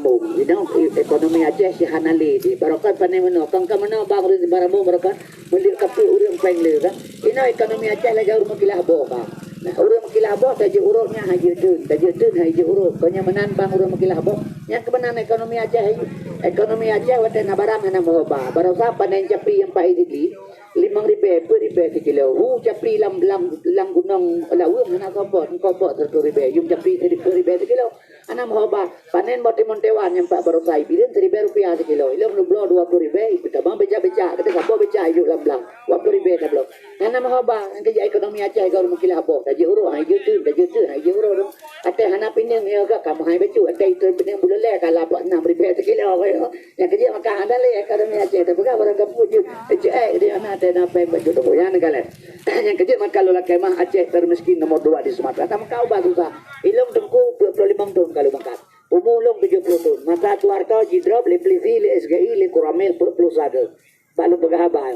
Barambung. Ekonomi Aceh si Hanali di barokan panai meno kang kamano bang di Barambung barokan mulir kapu urang pengle kan. Ekonomi Aceh lagi urang kilabo ka. Nah, urang kilabo saja urangnya haji tun haji urang. Konya menan bang urang kilabo. Yang kebenaran ekonomi Aceh wate na barang na moba. Barosa panai capi yang pai di 5,000 per kilo. Capi lam gunung lawung na kopot ter yung capi 10,000 kilo. Anam hoba panen monte-montewan yang Pak Barosai pilih 1,000 rupiah sekilo. Ilmu nublo 20,000. Kita bang beca kita kapo beca hidup lam 20,000 tablo. Anam hoba yang kerja ekonomi Aceh kau mungkin abo. Kaji uro hai jutu haji uro. Ate hana pineng ya ka kamu hai becu ate itu pineng bulele kala 6,000 sekilo. Yang kerja maka ada le ekonomi Aceh tapi ka barang kapu ju. Dia ana ate na pe becu tu ya negala. Yang kerja maka lo kemah Aceh termiskin nomor 2 di Sumatera. Kamu kau bagus ah. Ilmu tengku 25 tahun kalau makan. Umulong 70 tahun. Mata tuarkau jidrop le plisi le SGI le kuramel plus ada. Balu pegahaba.